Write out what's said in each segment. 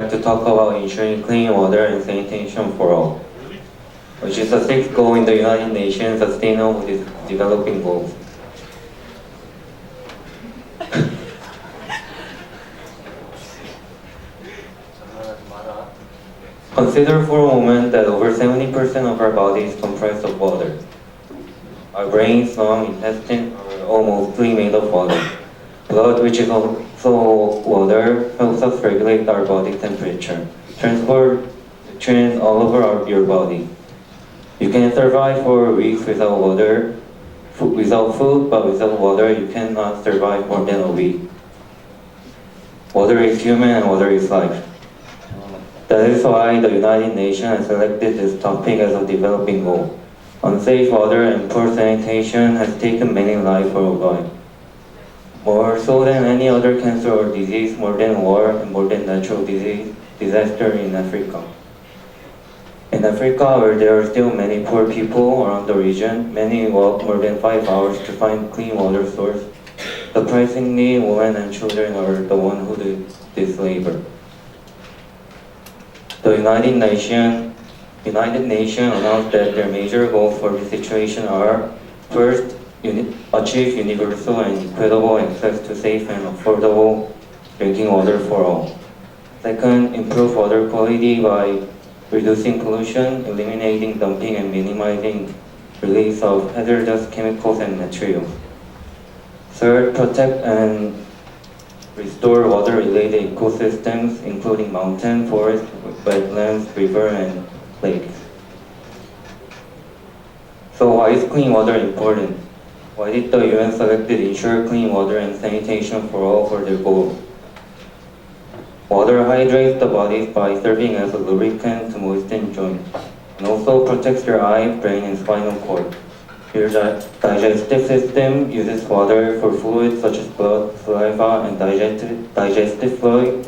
like to talk about ensuring clean water and sanitation for all, which is the sixth goal in the United Nations Sustainable Developing Goals. Consider for a moment that over 70% of our body is comprised of water. Our brains, lungs, intestine are all mostly made of water. Blood, which is also water, helps us regulate our body temperature, transport nutrients all over your body. You can survive for weeks without water, without food, but without water you cannot survive more than a week. Water is human and water is life. That is why the United Nations has selected this topic as a developing goal. Unsafe water and poor sanitation has taken many lives worldwide. More so than any other cancer or disease, more than war, and more than natural disaster in Africa. In Africa, where there are still many poor people around the region, many walk more than 5 hours to find clean water source. Surprisingly, women and children are the ones who do this labor. The United Nations announced that their major goals for this situation are: first, achieve universal and equitable access to safe and affordable drinking water for all. Second, improve water quality by reducing pollution, eliminating dumping, and minimizing release of hazardous chemicals and materials. Third, protect and restore water-related ecosystems, including mountain, forest, wetlands, river, and lakes. So why is clean water important? Why did the UN select ensure clean water and sanitation for all for their goal? Water hydrates the body by serving as a lubricant to moisten joints, and also protects your eye, brain, and spinal cord. Your digestive system uses water for fluids such as blood, saliva, and digestive fluid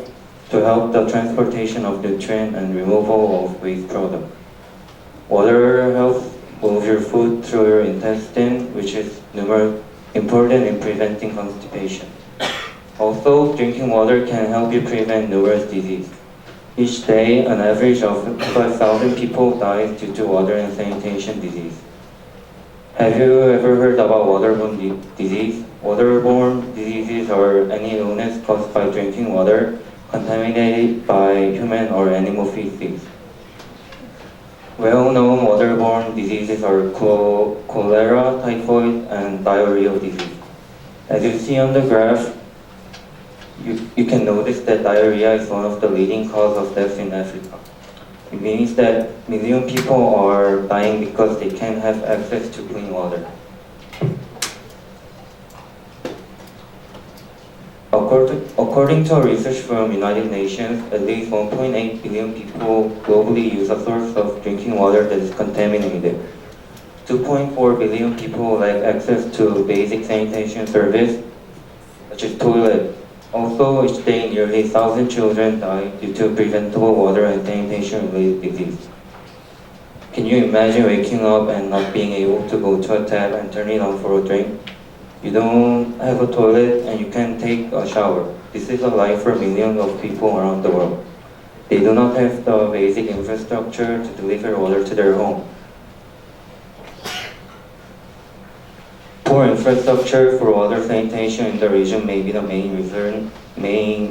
to help the transportation of nutrients and removal of waste products. Water helps move your food through your intestine, which is important in preventing constipation. Also, drinking water can help you prevent numerous diseases. Each day, an average of 5,000 people die due to water and sanitation disease. Have you ever heard about waterborne disease? Waterborne diseases are any illness caused by drinking water contaminated by human or animal feces. Well-known waterborne diseases are cholera, typhoid, and diarrheal disease. As you see on the graph, you can notice that diarrhea is one of the leading causes of death in Africa. It means that millions of people are dying because they can't have access to clean water. According to a research from United Nations, at least 1.8 billion people globally use a source of drinking water that is contaminated. 2.4 billion people lack access to basic sanitation service, such as toilet. Also, each day nearly 1,000 children die due to preventable water and sanitation-related disease. Can you imagine waking up and not being able to go to a tap and turn it on for a drink? You don't have a toilet and you can't take a shower. This is a life for millions of people around the world. They do not have the basic infrastructure to deliver water to their home. Poor infrastructure for water sanitation in the region may be the main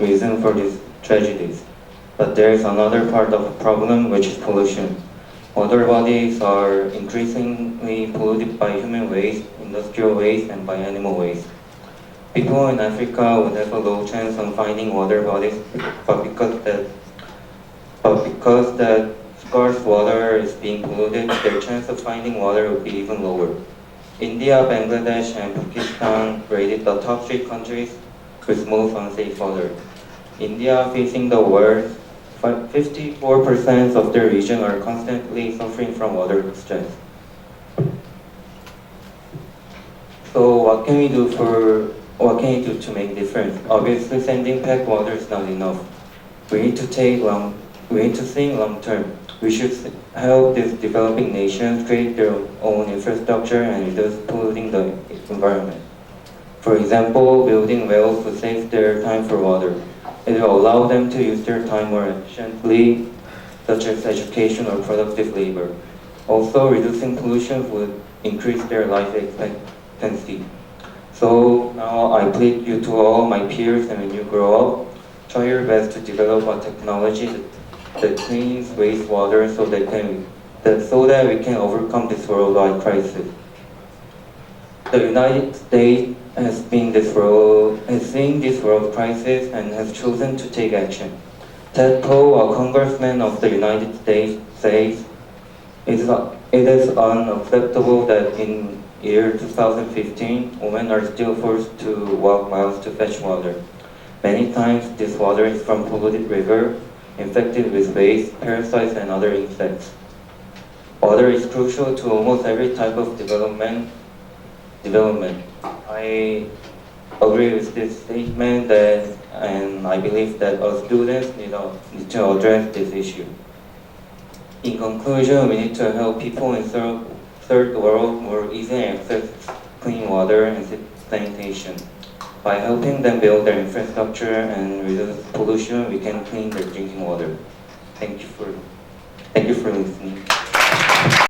reason for these tragedies. But there is another part of the problem, which is pollution. Water bodies are increasingly polluted by human waste, industrial waste, and by animal waste. People in Africa would have a low chance of finding water bodies, but because that scarce water is being polluted, their chance of finding water would be even lower. India, Bangladesh, and Pakistan rated the top 3 countries with most unsafe water. India, facing the worst, 54% of their region are constantly suffering from water stress. So what can you do to make difference? Obviously, sending packed water is not enough. We need to think long term. We should help these developing nations create their own infrastructure and reduce polluting the environment. For example, building wells to save their time for water. It will allow them to use their time more efficiently, such as education or productive labor. Also, reducing pollution would increase their life expectancy. So now I plead you to all my peers, and when you grow up, try your best to develop a technology that cleans wastewater so that we can overcome this worldwide crisis. The United States has seen this world crisis and has chosen to take action. Ted Poe, a congressman of the United States, says it is unacceptable that in year 2015, women are still forced to walk miles to fetch water. Many times, this water is from polluted river, infected with waste, parasites, and other insects. Water is crucial to almost every type of development. I agree with this statement and I believe that all students need to address this issue. In conclusion, we need to help people in third world more easily access clean water and sanitation. By helping them build their infrastructure and reduce pollution, we can clean their drinking water. Thank you for listening.